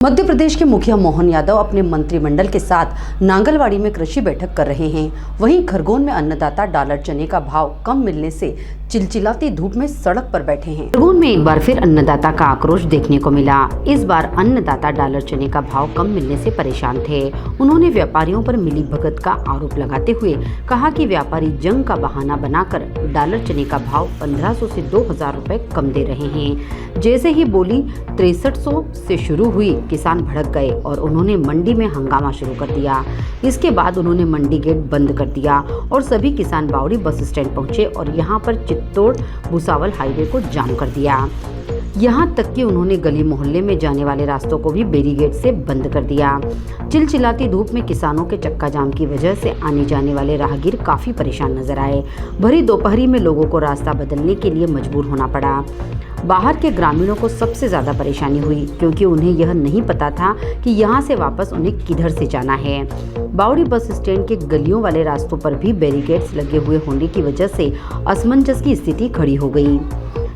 मध्य प्रदेश के मुखिया मोहन यादव अपने मंत्रिमंडल के साथ नांगलवाड़ी में कृषि बैठक कर रहे हैं। वहीं खरगोन में अन्नदाता डॉलर चने का भाव कम मिलने से चिलचिलाती धूप में सड़क पर बैठे हैं। खरगोन में एक बार फिर अन्नदाता का आक्रोश देखने को मिला। इस बार अन्नदाता डॉलर चने का भाव कम मिलने से परेशान थे। उन्होंने व्यापारियों पर मिलीभगत का आरोप लगाते हुए कहा कि व्यापारी जंग का बहाना बनाकर डॉलर चने का भाव 1500 से 2000 रुपए कम दे रहे हैं। जैसे ही बोली 6300 से शुरू हुई, किसान भड़क गए और उन्होंने मंडी में हंगामा शुरू कर दिया। इसके बाद उन्होंने मंडी गेट बंद कर दिया और सभी किसान बावड़ी बस स्टैंड पहुंचे और यहां पर चित्तौड़ भुसावल हाईवे को जाम कर दिया। यहां तक कि उन्होंने गली मोहल्ले में जाने वाले रास्तों को भी बैरिकेड से बंद कर दिया। चिलचिलाती धूप में किसानों के चक्का जाम की वजह से आने जाने वाले राहगीर काफी परेशान नजर आए। भरी दोपहरी में लोगों को रास्ता बदलने के लिए मजबूर होना पड़ा। बाहर के ग्रामीणों को सबसे ज्यादा परेशानी हुई क्योंकि उन्हें यह नहीं पता था कि यहाँ से वापस उन्हें किधर से जाना है। बावड़ी बस स्टैंड के गलियों वाले रास्तों पर भी बैरिकेड्स लगे हुए होने की वजह से असमंजस की स्थिति खड़ी हो गई।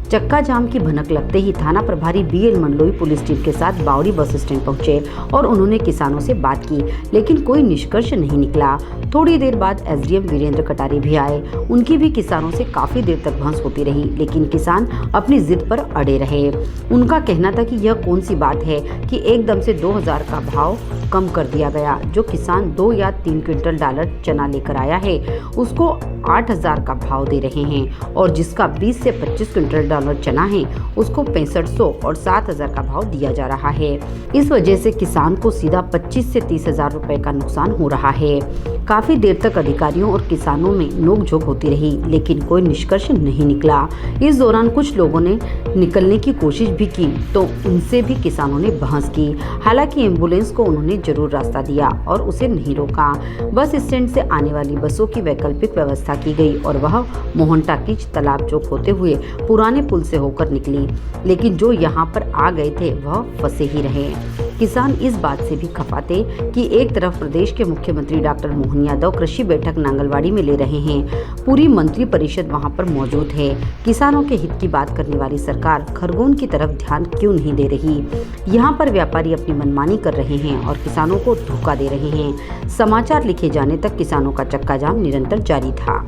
चक्का जाम की भनक लगते ही थाना प्रभारी BL मंडलोई पुलिस टीम के साथ बावड़ी बस स्टैंड पहुंचे और उन्होंने किसानों से बात की, लेकिन कोई निष्कर्ष नहीं निकला। थोड़ी देर बाद SDM वीरेंद्र कटारी भी आए। उनकी भी किसानों से काफी देर तक बहस होती रही, लेकिन किसान अपनी जिद पर अड़े रहे। उनका कहना था कि यह कौन सी बात है कि एकदम से 2000 का भाव कम कर दिया गया। जो किसान 2 या 3 क्विंटल डॉलर चना लेकर आया है उसको 8000 का भाव दे रहे हैं और जिसका 20 से 25 क्विंटल डॉलर चना है उसको 6500 और 7000 का भाव दिया जा रहा है। इस वजह से किसान को सीधा 25 से 30,000 रुपए का नुकसान हो रहा है। काफी देर तक अधिकारियों और किसानों में नोकझोंक होती रही, लेकिन कोई निष्कर्ष नहीं निकला। इस दौरान कुछ लोगों ने निकलने की कोशिश भी की तो उनसे भी किसानों ने बहस की। हालांकि एम्बुलेंस को उन्होंने जरूर रास्ता दिया और उसे नहीं रोका। बस स्टैंड से आने वाली बसों की वैकल्पिक व्यवस्था की गई और वह मोहन टाकीज तालाब चौक होते हुए पुराने पुल से होकर निकली, लेकिन जो यहाँ पर आ गए थे वह फंसे ही रहे। किसान इस बात से भी खफा थे कि एक तरफ प्रदेश के मुख्यमंत्री डॉक्टर मोहन यादव कृषि बैठक नांगलवाड़ी में ले रहे हैं, पूरी मंत्री परिषद वहां पर मौजूद है। किसानों के हित की बात करने वाली सरकार खरगोन की तरफ ध्यान क्यों नहीं दे रही? यहाँ पर व्यापारी अपनी मनमानी कर रहे हैं और किसानों को धोखा दे रहे हैं। समाचार लिखे जाने तक किसानों का चक्का जाम निरंतर जारी था।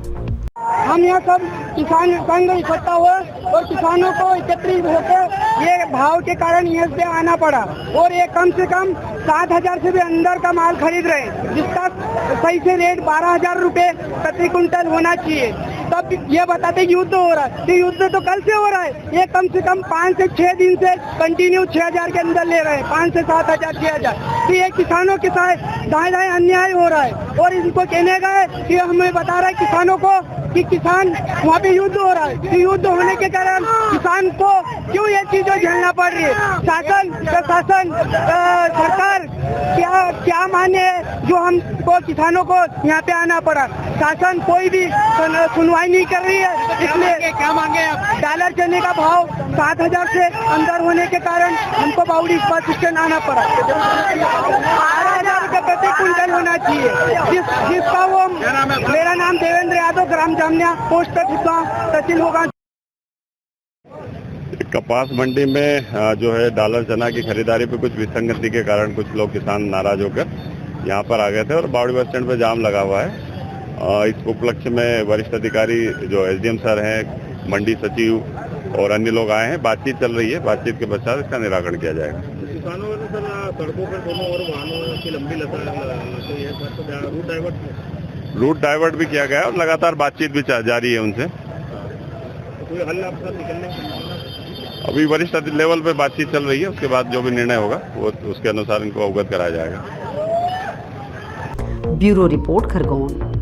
हम यहाँ सब किसान संघ इकट्ठा हुआ और किसानों को एकत्रित होकर ये भाव के कारण यहाँ से आना पड़ा और ये कम से कम 7000 से भी अंदर का माल खरीद रहे हैं, जिसका सही से रेट 12,000 रुपए प्रति कुंटल होना चाहिए। तब ये बताते युद्ध हो रहा है, तो युद्ध तो कल से हो रहा है। ये कम से कम 5 से 6 दिन से कंटिन्यू 6000 के अंदर ले रहे हैं, 5 से 7000 6000। तो ये किसानों के साथ दाएं अन्याय हो रहा है और इनको कहने का है कि हमें बता रहा है किसानों को कि किसान वहाँ पे युद्ध हो रहा है। तो युद्ध होने के कारण किसान को क्यों ये चीजें झेलना पड़ रही है? शासन प्रशासन सरकार क्या माने जो हमको किसानों को यहाँ पे आना पड़ा? शासन कोई भी सुनवाई नहीं कर रही है। इसलिए क्या मांगे आप? डॉलर चने का भाव 7000 से अंदर होने के कारण हमको बावड़ी बस स्टैंड आना पड़ा। 12,000 रुपये प्रति कुंटल होना चाहिए, जिसका वो मेरा नाम देवेंद्र यादव, ग्राम जामनिया, पोस्ट तहसील होगा। कपास मंडी में जो है डॉलर चना की खरीदारी पे कुछ विसंगति के कारण कुछ लोग किसान नाराज होकर यहाँ पर आ गए थे और बावड़ी बस स्टैंड पे जाम लगा हुआ है। इस उपलक्ष्य में वरिष्ठ अधिकारी जो SDM सर हैं, मंडी सचिव और अन्य लोग आए हैं। बातचीत चल रही है, बातचीत के पश्चात इसका निराकरण किया जाएगा। किसानों ने सर सड़कों पर दोनों और वाहनों की लंबी रूट डाइवर्ट भी किया गया और लगातार बातचीत भी जारी है उनसे। कोई हल आपका निकलने? अभी वरिष्ठ लेवल पे बातचीत चल रही है, उसके बाद जो भी निर्णय होगा वो उसके अनुसार इनको अवगत कराया जाएगा। Bureau report Khargone.